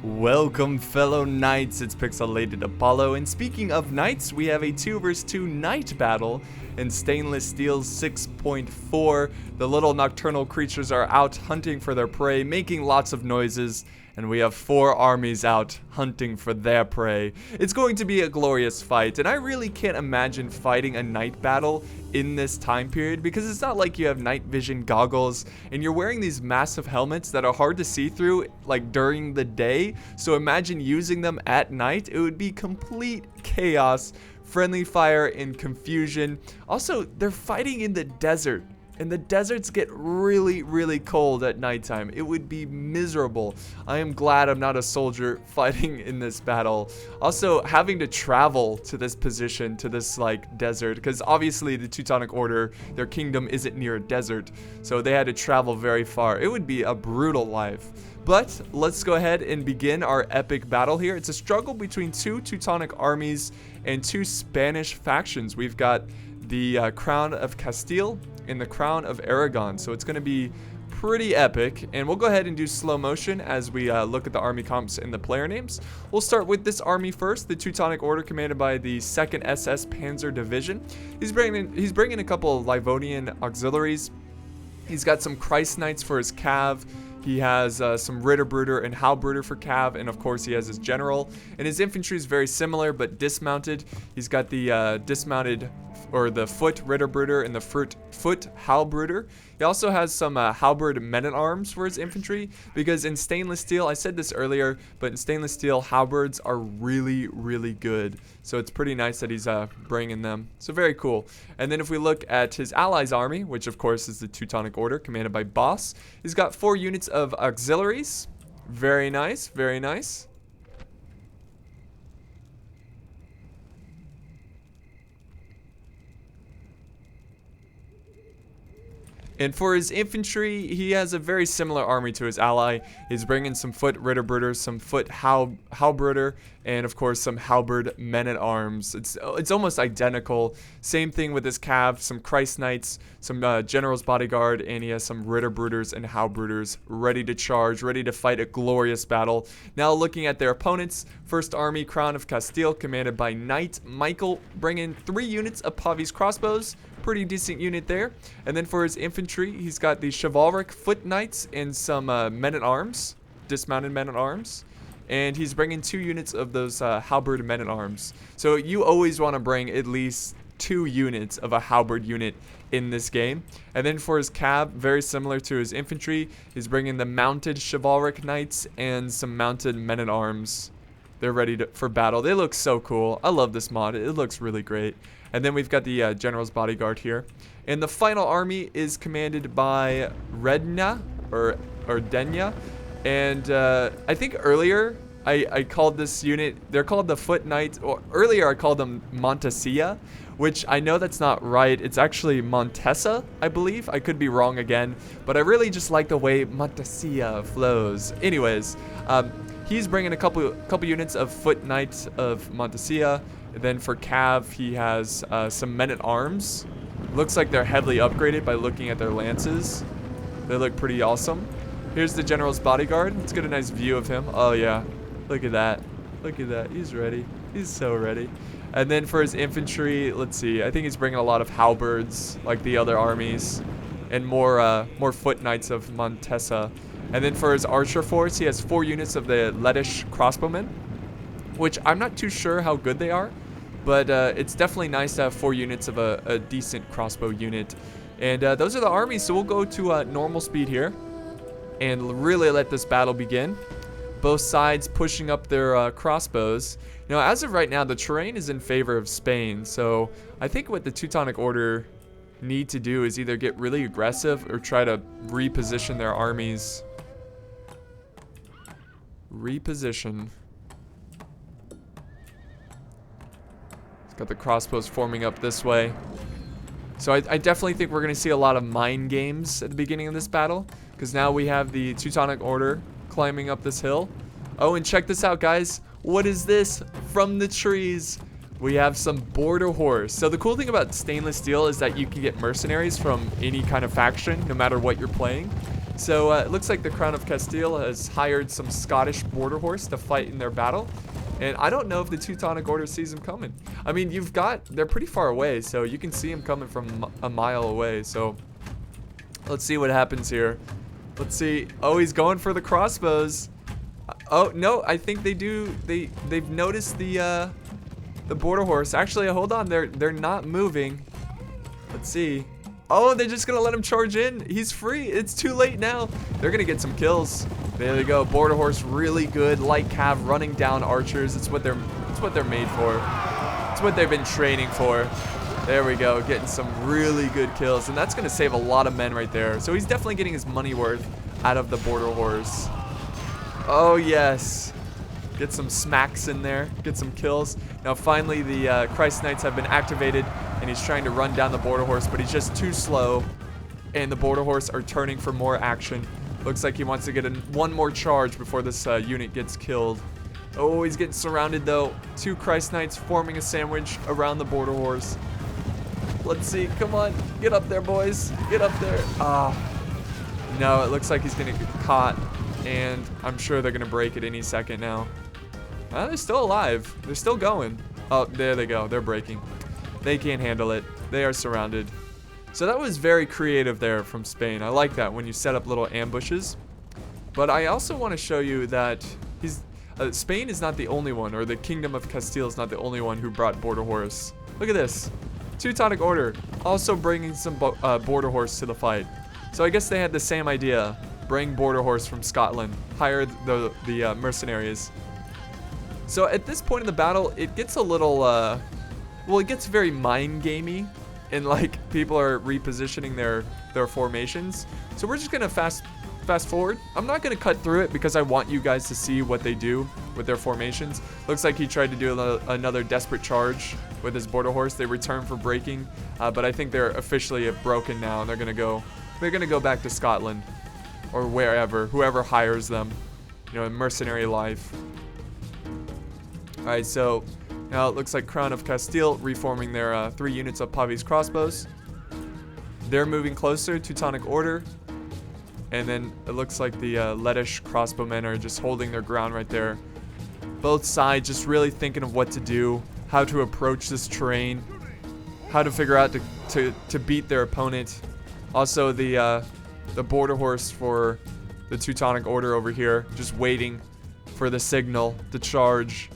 Welcome fellow knights, it's Pixelated Apollo, and speaking of knights, we have a 2 vs 2 knight battle in Stainless Steel 6.4. The little nocturnal creatures are out hunting for their prey, making lots of noises, and we have 4 armies out hunting for their prey. It's going to be a glorious fight, and I really can't imagine fighting a night battle in this time period because it's not like you have night vision goggles and you're wearing these massive helmets that are hard to see through like during the day. So imagine using them at night. It would be complete chaos, friendly fire, and confusion. Also, they're fighting in the desert. And the deserts get really cold at nighttime. It would be miserable. I am glad I'm not a soldier fighting in this battle. Also, having to travel to this position, to this like desert, because obviously the Teutonic Order, their kingdom isn't near a desert, so they had to travel very far. It would be a brutal life. But let's go ahead and begin our epic battle here. It's a struggle between 2 Teutonic armies and 2 Spanish factions. We've got the Crown of Castile and the Crown of Aragon, so it's going to be pretty epic. And we'll go ahead and do slow motion as we look at the army comps and the player names. We'll start with this army first, the Teutonic Order, commanded by the 2nd SS Panzer Division. He's bringing a couple of Livonian auxiliaries. He's got some Christ Knights for his cav. He has some Ritterbruder and Halbruder for cav, and of course he has his general. And his infantry is very similar but dismounted. He's got the dismounted, or the foot Ritterbruder and the foot Halbruder. He also has some halberd men-at-arms for his infantry, because in stainless steel, I said this earlier, but in stainless steel, halberds are really good. So it's pretty nice that he's bringing them. So very cool. And then if we look at his allies' army, which of course is the Teutonic Order, commanded by Boss, he's got 4 units of auxiliaries. Very nice, very nice. And for his infantry, he has a very similar army to his ally. He's bringing some foot Ritterbruder, some foot Halbruder, and of course some halberd men-at-arms. It's almost identical. Same thing with his cav, some Christ Knights, some General's Bodyguard, and he has some Ritterbruders and Halbruders ready to charge, ready to fight a glorious battle. Now looking at their opponents, First Army, Crown of Castile, commanded by Knight Michael, bringing 3 units of Pavi's crossbows. Pretty decent unit there. And then for his infantry, he's got the chivalric foot knights and some men-at-arms, dismounted men-at-arms. And he's bringing 2 units of those halberd men-at-arms. So you always want to bring at least 2 units of a halberd unit in this game. And then for his cav, very similar to his infantry, he's bringing the mounted chivalric knights and some mounted men-at-arms. They're ready for battle. They look so cool. I love this mod. It looks really great. And then we've got the General's Bodyguard here. And the final army is commanded by Redna, or Denya. And I think earlier I called this unit, they're called the Foot Knights, or earlier I called them Montessia, which I know that's not right. It's actually Montessa, I believe. I could be wrong again, but I really just like the way Montessia flows. Anyways, he's bringing a couple units of Foot Knights of Montessia. Then for cav, he has some men-at-arms. Looks like they're heavily upgraded by looking at their lances. They look pretty awesome. Here's the General's Bodyguard. Let's get a nice view of him. Oh yeah, look at that. Look at that. He's ready. He's so ready. And then for his infantry, let's see. I think he's bringing a lot of halberds, like the other armies, and more foot knights of Montessa. And then for his archer force, he has 4 units of the Lettish crossbowmen, which I'm not too sure how good they are, but it's definitely nice to have 4 units of a decent crossbow unit. And those are the armies, so we'll go to normal speed here and really let this battle begin. Both sides pushing up their crossbows. Now, as of right now, the terrain is in favor of Spain, so I think what the Teutonic Order need to do is either get really aggressive or try to reposition their armies. Reposition. Got the crossbows forming up this way. So I definitely think we're going to see a lot of mind games at the beginning of this battle, because now we have the Teutonic Order climbing up this hill. Oh, and check this out, guys. What is this? From the trees, we have some border horse. So the cool thing about stainless steel is that you can get mercenaries from any kind of faction, no matter what you're playing. So it looks like the Crown of Castile has hired some Scottish border horse to fight in their battle. And I don't know if the Teutonic Order sees them coming. I mean, they're pretty far away, so you can see them coming from a mile away. So let's see what happens here. Let's see. Oh, he's going for the crossbows. Oh, no, I think they've noticed the border horse. Actually, hold on, they're not moving. Let's see. Oh, they're just gonna let him charge in. He's free. It's too late now. They're gonna get some kills. There they go. Border horse, really good. Light cav running down archers. It's what they're made for. It's what they've been training for. There we go. Getting some really good kills, and that's gonna save a lot of men right there. So he's definitely getting his money worth out of the border horse. Oh yes. Get some smacks in there. Get some kills. Now finally the Christ Knights have been activated, and he's trying to run down the border horse, but he's just too slow, and the border horse are turning for more action. Looks like he wants to get one more charge before this unit gets killed. Oh, he's getting surrounded though. 2 Christ Knights forming a sandwich around the border horse. Let's see. Come on. Get up there, boys. Get up there. Ah. No, it looks like he's going to get caught, and I'm sure they're going to break it any second now. They're still alive. They're still going. Oh, there they go. They're breaking. They can't handle it. They are surrounded. So that was very creative there from Spain. I like that when you set up little ambushes. But I also want to show you that Spain is not the only one, or the Kingdom of Castile is not the only one who brought border horse. Look at this. Teutonic Order also bringing some border horse to the fight. So I guess they had the same idea. Bring border horse from Scotland. Hire the mercenaries. So at this point in the battle, it gets a little, well, it gets very mind gamey, and like people are repositioning their formations. So we're just gonna fast forward. I'm not gonna cut through it because I want you guys to see what they do with their formations. Looks like he tried to do another desperate charge with his border horse. They return for breaking, but I think they're officially broken now, and they're gonna go back to Scotland or wherever, whoever hires them, you know, in mercenary life. Alright, so now it looks like Crown of Castile reforming their 3 units of Pavi's crossbows. They're moving closer, Teutonic Order. And then it looks like the Lettish crossbowmen are just holding their ground right there. Both sides just really thinking of what to do, how to approach this terrain, how to figure out to beat their opponent. Also the border horse for the Teutonic Order over here, just waiting for the signal to charge.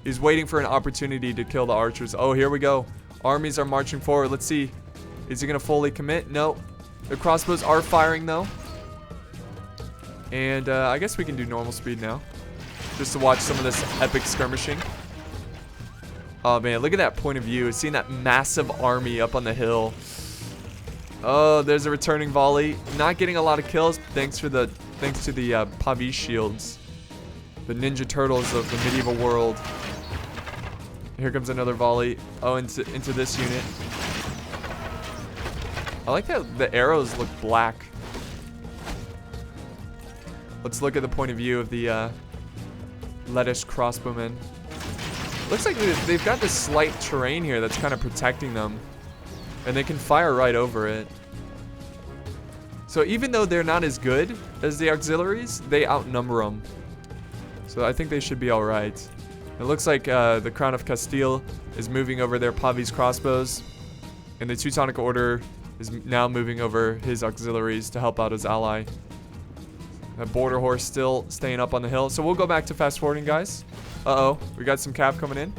He's waiting for an opportunity to kill the archers. Oh, here we go. Armies are marching forward. Let's see. Is he going to fully commit? No. The crossbows are firing, though. And I guess we can do normal speed now, just to watch some of this epic skirmishing. Oh, man. Look at that point of view. Seeing that massive army up on the hill. Oh, there's a returning volley. Not getting a lot of kills thanks to the Pavi shields. The Ninja Turtles of the medieval world. Here comes another volley. Oh, into this unit. I like how the arrows look black. Let's look at the point of view of the Lettish crossbowmen. Looks like they've got this slight terrain here that's kind of protecting them, and they can fire right over it. So even though they're not as good as the auxiliaries, they outnumber them. So I think they should be all right. It looks like the Crown of Castile is moving over their Pavi's crossbows, and the Teutonic Order is now moving over his auxiliaries to help out his ally. The border horse still staying up on the hill. So we'll go back to fast forwarding, guys. Uh-oh, we got some cav coming in.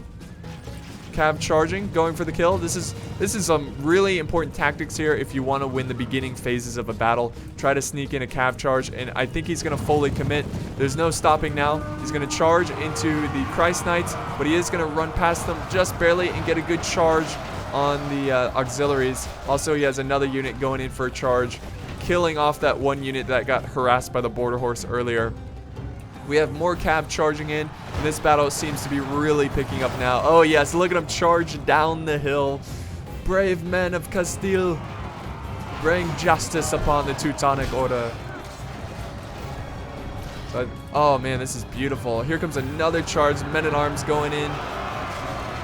Cav charging, going for the kill. This is some really important tactics here if you want to win the beginning phases of a battle. Try to sneak in a cav charge, and I think he's going to fully commit. There's no stopping now. He's going to charge into the Christ Knights, but he is going to run past them just barely and get a good charge on the auxiliaries. Also, he has another unit going in for a charge, killing off that one unit that got harassed by the border horse earlier. We have more cav charging in, and this battle seems to be really picking up now. Oh yes, look at him charge down the hill. Brave men of Castile, bring justice upon the Teutonic Order. So oh man, this is beautiful. Here comes another charge, men-at-arms going in.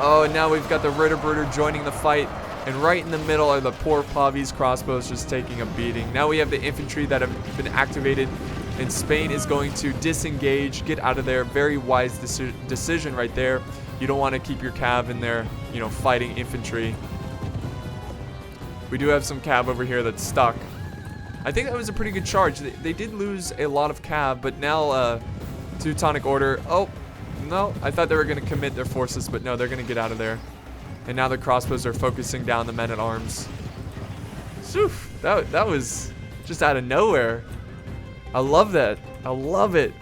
Oh, and now we've got the Ritterbrüder joining the fight. And right in the middle are the poor Pavi's crossbows just taking a beating. Now we have the infantry that have been activated, and Spain is going to disengage, get out of there. Very wise decision right there. You don't want to keep your cav in there, you know, fighting infantry. We do have some cav over here that's stuck. I think that was a pretty good charge. They did lose a lot of cav, but now Teutonic Order. Oh, no. I thought they were going to commit their forces, but no, they're going to get out of there. And now the crossbows are focusing down the men-at-arms. That was just out of nowhere. I love that. I love it.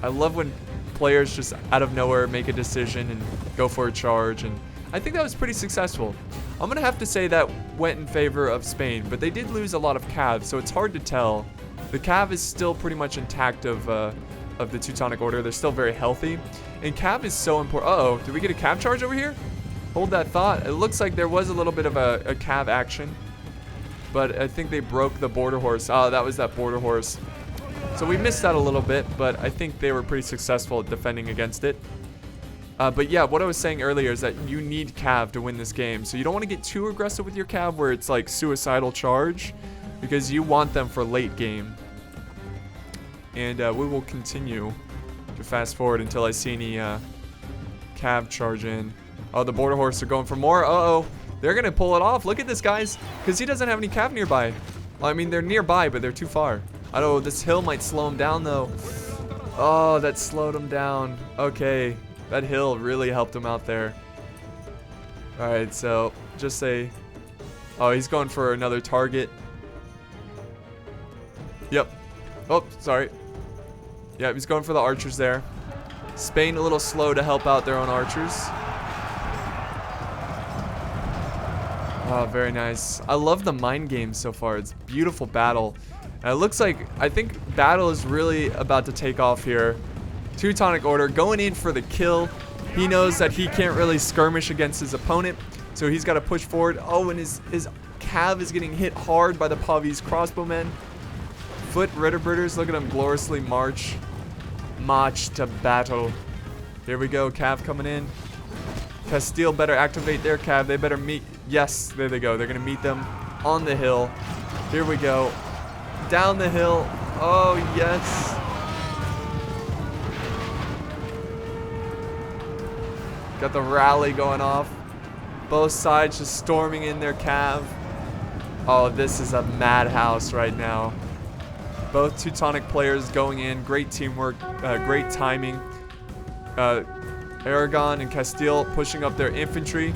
I love when players just out of nowhere make a decision and go for a charge. And I think that was pretty successful. I'm going to have to say that went in favor of Spain, but they did lose a lot of cav, so it's hard to tell. The cav is still pretty much intact of the Teutonic Order. They're still very healthy. And cav is so important. Uh-oh, did we get a cav charge over here? Hold that thought. It looks like there was a little bit of a cav action, but I think they broke the border horse. Oh, that was that border horse. So we missed that a little bit, but I think they were pretty successful at defending against it. But yeah, what I was saying earlier is that you need cav to win this game. So you don't want to get too aggressive with your cav where it's like suicidal charge, because you want them for late game. And we will continue to fast forward until I see any cav charge in. Oh, the border horse are going for more. Uh-oh. They're going to pull it off. Look at this, guys. Because he doesn't have any cav nearby. Well, I mean, they're nearby, but they're too far. I don't know. This hill might slow him down, though. Oh, that slowed him down. Okay. That hill really helped him out there. All right, so just say... Oh, he's going for another target. Yep. Oh, sorry. Yeah, he's going for the archers there. Spain a little slow to help out their own archers. Oh, very nice. I love the mind game so far. It's a beautiful battle. And it looks like, I think battle is really about to take off here. Teutonic Order going in for the kill. He knows that he can't really skirmish against his opponent, so he's got to push forward. Oh, and his cav is getting hit hard by the Pavi's crossbowmen. Foot Ritterbirders, look at them gloriously march. March to battle. Here we go, cav coming in. Castile better activate their cav. They better meet. Yes, there they go. They're going to meet them on the hill. Here we go. Down the hill. Oh, yes. Got the rally going off. Both sides just storming in their cav. Oh, this is a madhouse right now. Both Teutonic players going in. Great teamwork. Great timing. Aragon and Castile pushing up their infantry.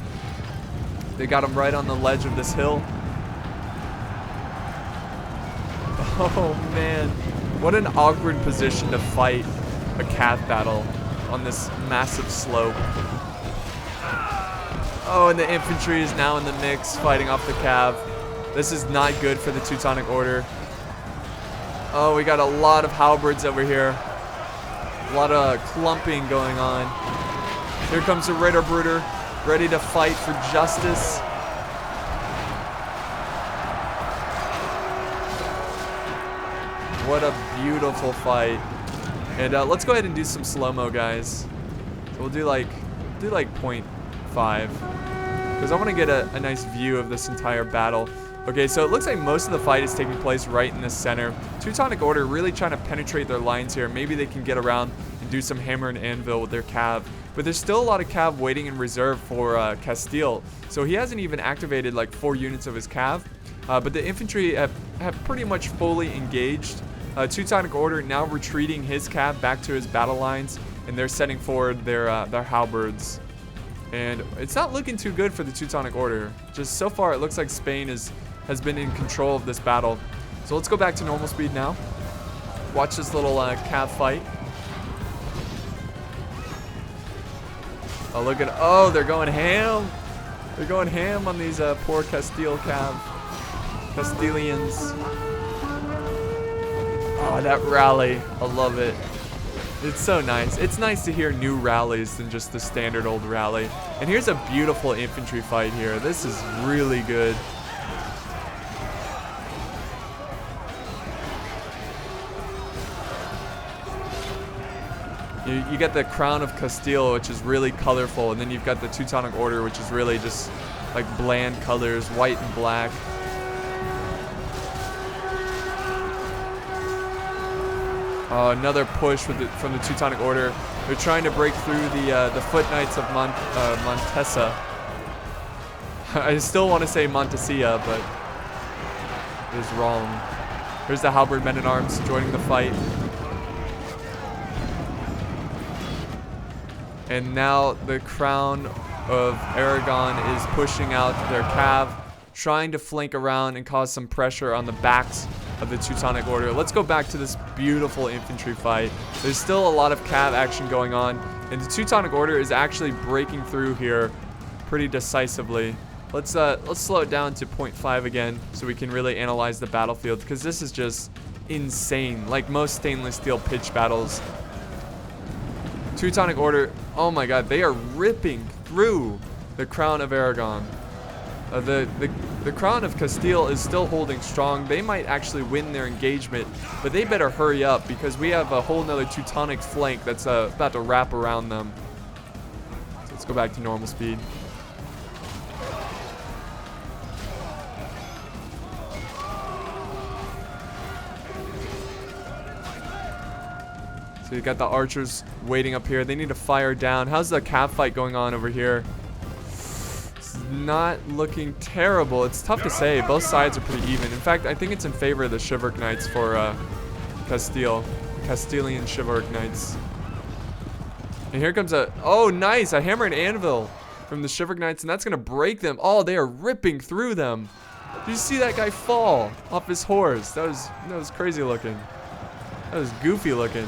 They got them right on the ledge of this hill. Oh man, what an awkward position to fight a cav battle on this massive slope. Oh, and the infantry is now in the mix, fighting off the cav. This is not good for the Teutonic Order. Oh, we got a lot of halberds over here. A lot of clumping going on. Here comes the Ritterbruder, ready to fight for justice. What a beautiful fight. And let's go ahead and do some slow-mo, guys. So we'll do like 0.5. Because I want to get a nice view of this entire battle. Okay, so it looks like most of the fight is taking place right in the center. Teutonic Order really trying to penetrate their lines here. Maybe they can get around and do some hammer and anvil with their cav. But there's still a lot of cav waiting in reserve for Castile. So he hasn't even activated like 4 units of his cav. But the infantry have pretty much fully engaged. Teutonic Order now retreating his cav back to his battle lines. And they're setting forward their halberds. And it's not looking too good for the Teutonic Order. Just so far, it looks like Spain has been in control of this battle. So let's go back to normal speed now. Watch this little cav fight. Oh, look at, oh, they're going ham. They're going ham on these poor Castilians. Oh, that rally. I love it. It's so nice. It's nice to hear new rallies than just the standard old rally. And here's a beautiful infantry fight here. This is really good. you get the Crown of Castile, which is really colorful, and then you've got the Teutonic Order, which is really just like bland colors, white and black. Another push from the Teutonic Order. They're trying to break through the Foot Knights of Montesa. I still want to say Montesilla, but it is wrong. Here's the Halberd Men-at-Arms joining the fight. And now the Crown of Aragon is pushing out their cav, trying to flank around and cause some pressure on the backs of the Teutonic Order. Let's go back to this beautiful infantry fight. There's still a lot of cav action going on, and the Teutonic Order is actually breaking through here pretty decisively. Let's slow it down to 0.5 again so we can really analyze the battlefield, because this is just insane. Like most stainless steel pitch battles. Teutonic Order, oh my god, they are ripping through the Crown of Aragon. The Crown of Castile is still holding strong. They might actually win their engagement, but they better hurry up because we have a whole nother Teutonic flank that's about to wrap around them. So let's go back to normal speed. So you got the archers waiting up here. They need to fire down. How's the cav fight going on over here? It's not looking terrible. It's tough to say. Both sides are pretty even. In fact, I think it's in favor of the Chivalric Knights for Castile. Castilian Chivalric Knights. And here comes oh nice, a hammer and anvil from the Chivalric Knights, and that's gonna break them. Oh, they are ripping through them. Did you see that guy fall off his horse? That was crazy looking. That was goofy looking.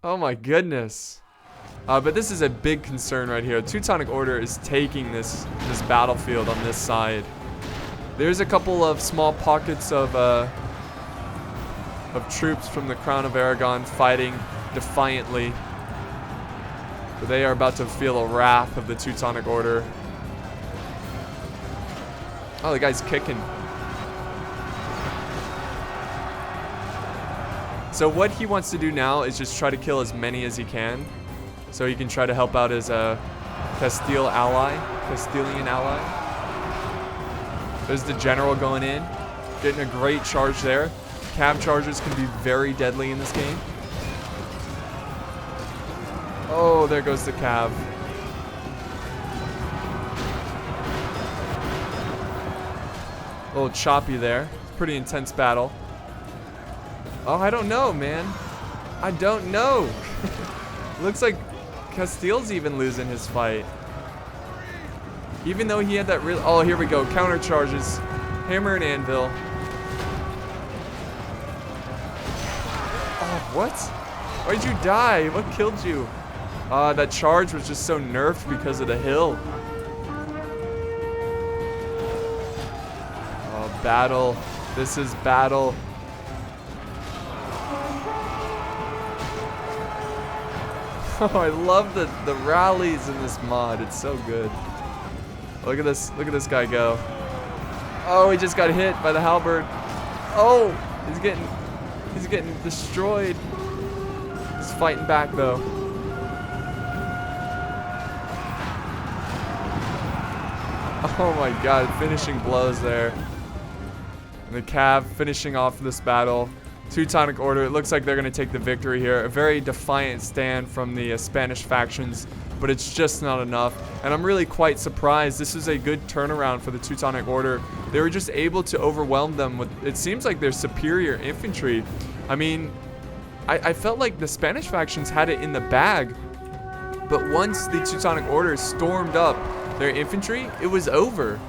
Oh my goodness. But this is a big concern right here. Teutonic Order is taking this battlefield on this side. There's a couple of small pockets of troops from the Crown of Aragon fighting defiantly. But they are about to feel the wrath of the Teutonic Order. Oh, the guy's kicking. So what he wants to do now is just try to kill as many as he can, so he can try to help out his Castilian ally. There's the general going in, getting a great charge there. Cav chargers can be very deadly in this game. Oh, there goes the cav. A little choppy there. Pretty intense battle. Oh, I don't know, man. I don't know. Looks like Castile's even losing his fight. Even though he had that real... Oh, here we go. Counter charges. Hammer and anvil. Oh, what? Why'd you die? What killed you? That charge was just so nerfed because of the hill. Oh, battle. This is battle. Oh, I love the rallies in this mod. It's so good. Look at this guy go. Oh, he just got hit by the halberd. Oh, he's getting destroyed. He's fighting back though. Oh my god, finishing blows there. And the cav finishing off this battle. Teutonic Order, it looks like they're going to take the victory here. A very defiant stand from the Spanish factions, but it's just not enough. And I'm really quite surprised. This is a good turnaround for the Teutonic Order. They were just able to overwhelm them with, it seems like, their superior infantry. I mean, I felt like the Spanish factions had it in the bag, but once the Teutonic Order stormed up their infantry, it was over.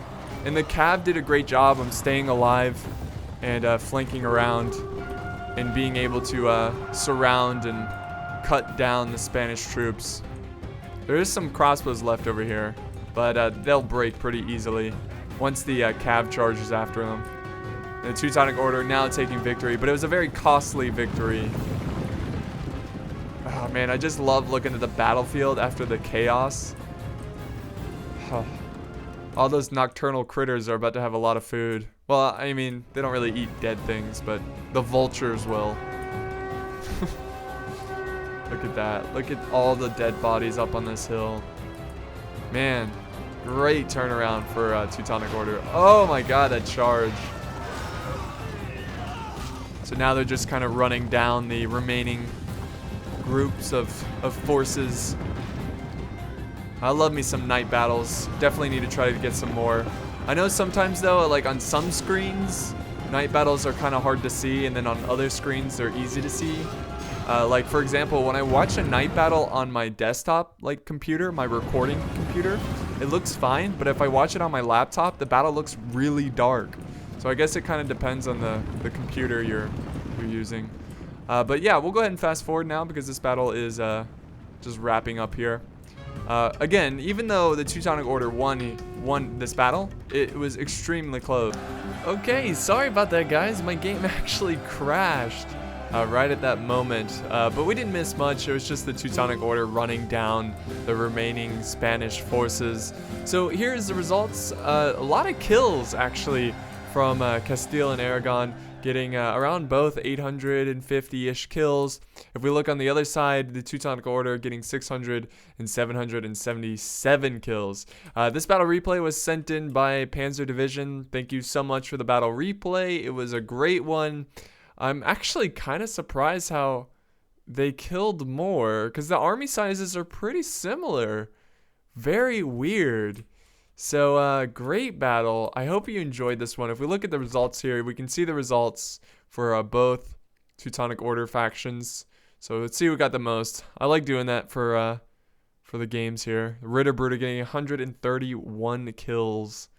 And the cav did a great job of staying alive and flanking around and being able to surround and cut down the Spanish troops. There is some crossbows left over here, but they'll break pretty easily once the cav charges after them. And the Teutonic Order now taking victory, but it was a very costly victory. Oh man, I just love looking at the battlefield after the chaos. All those nocturnal critters are about to have a lot of food. Well, I mean, they don't really eat dead things, but the vultures will. Look at that. Look at all the dead bodies up on this hill. Man, great turnaround for Teutonic Order. Oh my god, that charge. So now they're just kind of running down the remaining groups of forces. I love me some night battles. Definitely need to try to get some more. I know sometimes though, like on some screens, night battles are kind of hard to see, and then on other screens they're easy to see. Like for example, when I watch a night battle on my desktop like computer, my recording computer, it looks fine, but if I watch it on my laptop, the battle looks really dark. So I guess it kind of depends on the computer you're using. But yeah, we'll go ahead and fast forward now because this battle is just wrapping up here. Again, even though the Teutonic Order won this battle, it was extremely close. Okay, sorry about that, guys. My game actually crashed right at that moment, but we didn't miss much. It was just the Teutonic Order running down the remaining Spanish forces. So here's the results. A lot of kills, actually, from Castile and Aragon, getting around both 850-ish kills. If we look on the other side, the Teutonic Order getting 600 and 777 kills. This battle replay was sent in by Panzer Division. Thank you so much for the battle replay. It was a great one. I'm actually kind of surprised how they killed more, because the army sizes are pretty similar. Very weird. So, great battle. I hope you enjoyed this one. If we look at the results here, we can see the results for both Teutonic Order factions. So let's see who got the most. I like doing that for the games here. Ritterbrüder getting 131 kills.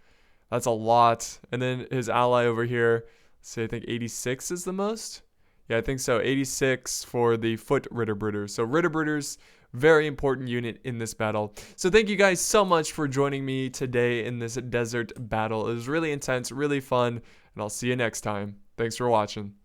That's a lot. And then his ally over here, let's say I think 86 is the most. Yeah, I think so. 86 for the foot Ritterbrüder. So Ritterbrüders, very important unit in this battle. So thank you guys so much for joining me today in this desert battle. It was really intense, really fun, and I'll see you next time. Thanks for watching.